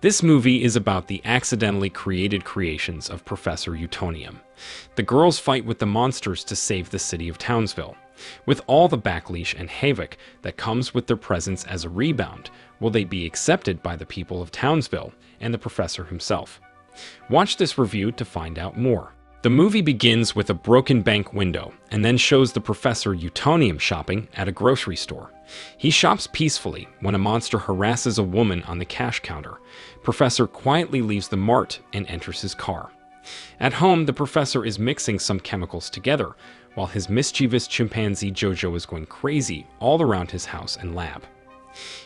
This movie is about the accidentally created creations of Professor Utonium. The girls fight with the monsters to save the city of Townsville. With all the backlash and havoc that comes with their presence as a rebound, will they be accepted by the people of Townsville and the professor himself? Watch this review to find out more. The movie begins with a broken bank window and then shows the Professor Utonium shopping at a grocery store. He shops peacefully when a monster harasses a woman on the cash counter. Professor quietly leaves the mart and enters his car. At home, the professor is mixing some chemicals together, while his mischievous chimpanzee Jojo is going crazy all around his house and lab.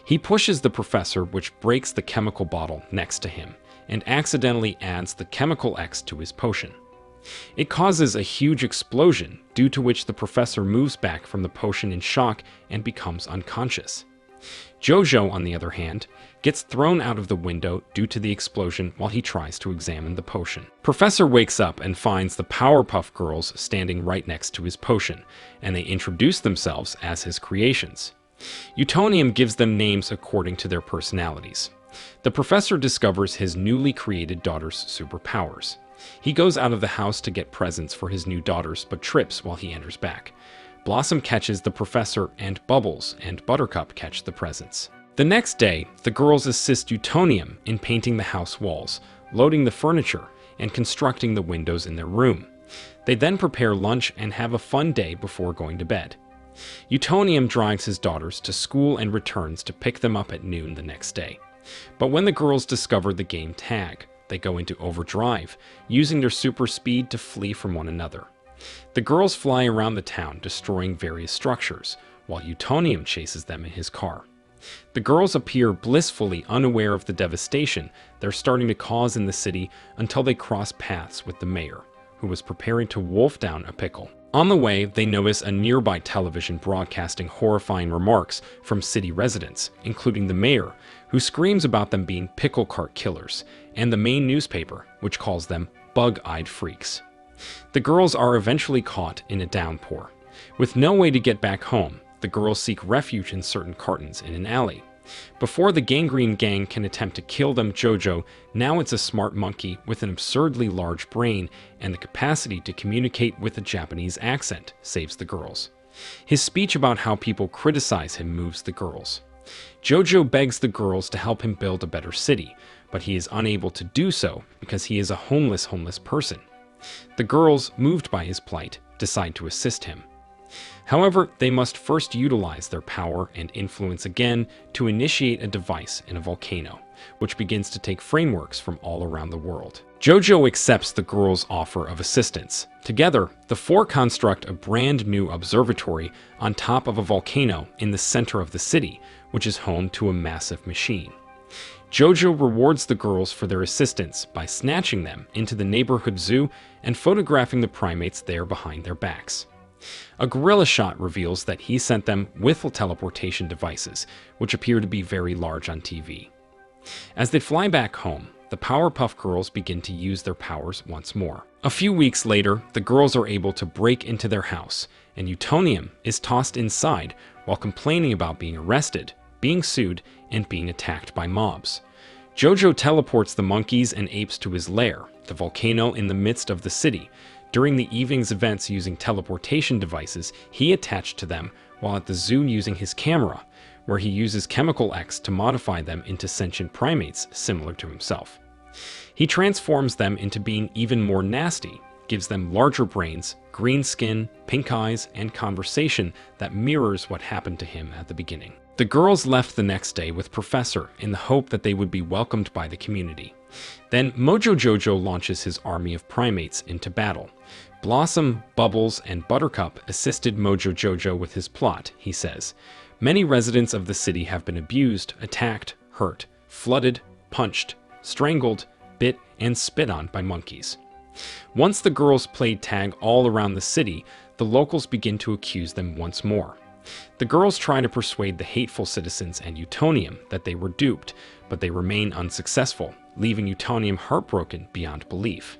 He pushes the professor, which breaks the chemical bottle next to him, and accidentally adds the chemical X to his potion. It causes a huge explosion, due to which the professor moves back from the potion in shock and becomes unconscious. Jojo, on the other hand, gets thrown out of the window due to the explosion while he tries to examine the potion. Professor wakes up and finds the Powerpuff girls standing right next to his potion, and they introduce themselves as his creations. Utonium gives them names according to their personalities. The professor discovers his newly created daughter's superpowers. He goes out of the house to get presents for his new daughters, but trips while he enters back. Blossom catches the professor, and Bubbles and Buttercup catch the presents. The next day, the girls assist Utonium in painting the house walls, loading the furniture, and constructing the windows in their room. They then prepare lunch and have a fun day before going to bed. Utonium drives his daughters to school and returns to pick them up at noon the next day. But when the girls discover the game tag, they go into overdrive, using their super speed to flee from one another. The girls fly around the town, destroying various structures, while Utonium chases them in his car. The girls appear blissfully unaware of the devastation they're starting to cause in the city until they cross paths with the mayor, who was preparing to wolf down a pickle. On the way, they notice a nearby television broadcasting horrifying remarks from city residents, including the mayor, who screams about them being pickle cart killers, and the main newspaper, which calls them bug-eyed freaks. The girls are eventually caught in a downpour. With no way to get back home, the girls seek refuge in certain cartons in an alley. Before the gangrene gang can attempt to kill them, Jojo, now it's a smart monkey with an absurdly large brain and the capacity to communicate with a Japanese accent, saves the girls. His speech about how people criticize him moves the girls. Jojo begs the girls to help him build a better city, but he is unable to do so because he is a homeless person. The girls, moved by his plight, decide to assist him. However, they must first utilize their power and influence again to initiate a device in a volcano, which begins to take frameworks from all around the world. Jojo accepts the girls' offer of assistance. Together, the four construct a brand new observatory on top of a volcano in the center of the city, which is home to a massive machine. Jojo rewards the girls for their assistance by snatching them into the neighborhood zoo and photographing the primates there behind their backs. A gorilla shot reveals that he sent them with teleportation devices, which appear to be very large on TV. As they fly back home, the Powerpuff girls begin to use their powers once more. A few weeks later, the girls are able to break into their house, and Utonium is tossed inside while complaining about being arrested, being sued, and being attacked by mobs. Jojo teleports the monkeys and apes to his lair, the volcano in the midst of the city. During the evening's events using teleportation devices he attached to them while at the zoo using his camera, where he uses chemical X to modify them into sentient primates similar to himself. He transforms them into being even more nasty, gives them larger brains, green skin, pink eyes, and conversation that mirrors what happened to him at the beginning. The girls left the next day with Professor in the hope that they would be welcomed by the community. Then Mojo Jojo launches his army of primates into battle. Blossom, Bubbles, and Buttercup assisted Mojo Jojo with his plot, he says. Many residents of the city have been abused, attacked, hurt, flooded, punched, strangled, bit, and spit on by monkeys. Once the girls played tag all around the city, the locals begin to accuse them once more. The girls try to persuade the hateful citizens and Utonium that they were duped, but they remain unsuccessful, leaving Utonium heartbroken beyond belief.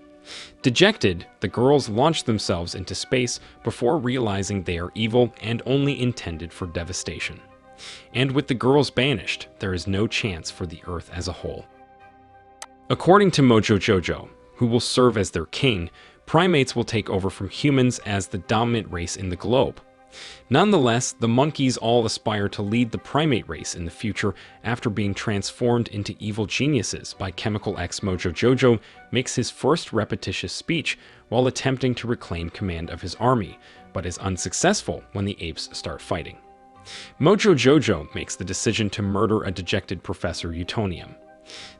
Dejected, the girls launch themselves into space before realizing they are evil and only intended for devastation. And with the girls banished, there is no chance for the Earth as a whole. According to Mojo Jojo, who will serve as their king, primates will take over from humans as the dominant race in the globe. Nonetheless, the monkeys all aspire to lead the primate race in the future after being transformed into evil geniuses by Chemical X. Mojo Jojo makes his first repetitious speech while attempting to reclaim command of his army, but is unsuccessful when the apes start fighting. Mojo Jojo makes the decision to murder a dejected Professor Utonium.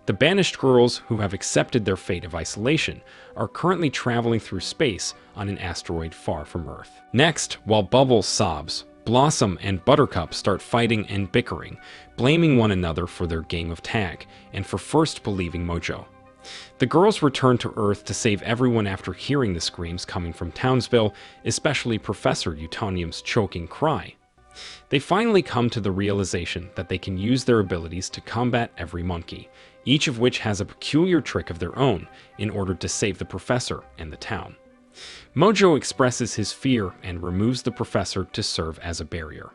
The banished girls, who have accepted their fate of isolation, are currently traveling through space on an asteroid far from Earth. Next, while Bubbles sobs, Blossom and Buttercup start fighting and bickering, blaming one another for their game of tag, and for first believing Mojo. The girls return to Earth to save everyone after hearing the screams coming from Townsville, especially Professor Utonium's choking cry. They finally come to the realization that they can use their abilities to combat every monkey, each of which has a peculiar trick of their own, in order to save the professor and the town. Mojo expresses his fear and removes the professor to serve as a barrier.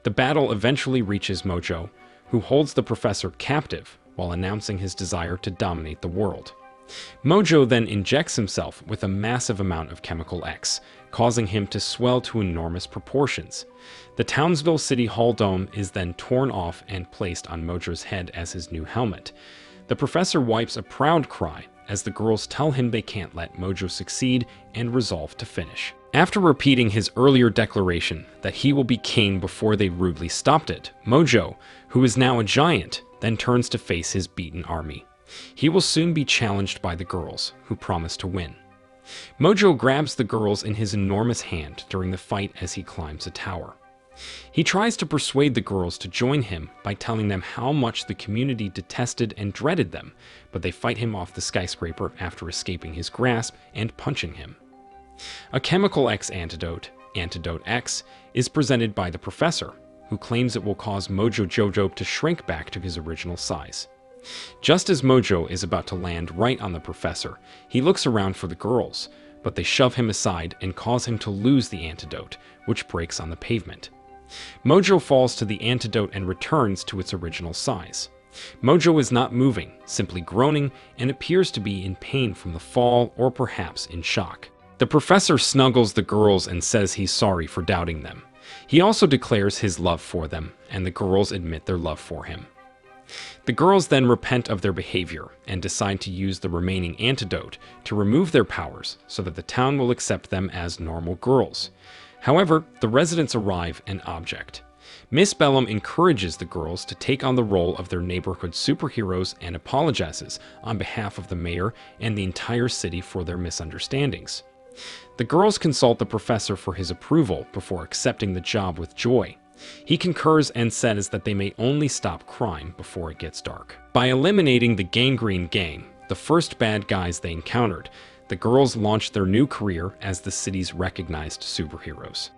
The battle eventually reaches Mojo, who holds the professor captive while announcing his desire to dominate the world. Mojo then injects himself with a massive amount of Chemical X, causing him to swell to enormous proportions. The Townsville City Hall dome is then torn off and placed on Mojo's head as his new helmet. The professor wipes a proud cry as the girls tell him they can't let Mojo succeed and resolve to finish. After repeating his earlier declaration that he will be king before they rudely stopped it, Mojo, who is now a giant, then turns to face his beaten army. He will soon be challenged by the girls, who promise to win. Mojo grabs the girls in his enormous hand during the fight as he climbs a tower. He tries to persuade the girls to join him by telling them how much the community detested and dreaded them, but they fight him off the skyscraper after escaping his grasp and punching him. A Chemical X antidote, Antidote X, is presented by the professor, who claims it will cause Mojo Jojo to shrink back to his original size. Just as Mojo is about to land right on the professor, he looks around for the girls, but they shove him aside and cause him to lose the antidote, which breaks on the pavement. Mojo falls to the antidote and returns to its original size. Mojo is not moving, simply groaning, and appears to be in pain from the fall or perhaps in shock. The professor snuggles the girls and says he's sorry for doubting them. He also declares his love for them, and the girls admit their love for him. The girls then repent of their behavior and decide to use the remaining antidote to remove their powers so that the town will accept them as normal girls. However, the residents arrive and object. Miss Bellum encourages the girls to take on the role of their neighborhood superheroes and apologizes on behalf of the mayor and the entire city for their misunderstandings. The girls consult the professor for his approval before accepting the job with joy. He concurs and says that they may only stop crime before it gets dark. By eliminating the Gangrene Gang, the first bad guys they encountered, the girls launched their new career as the city's recognized superheroes.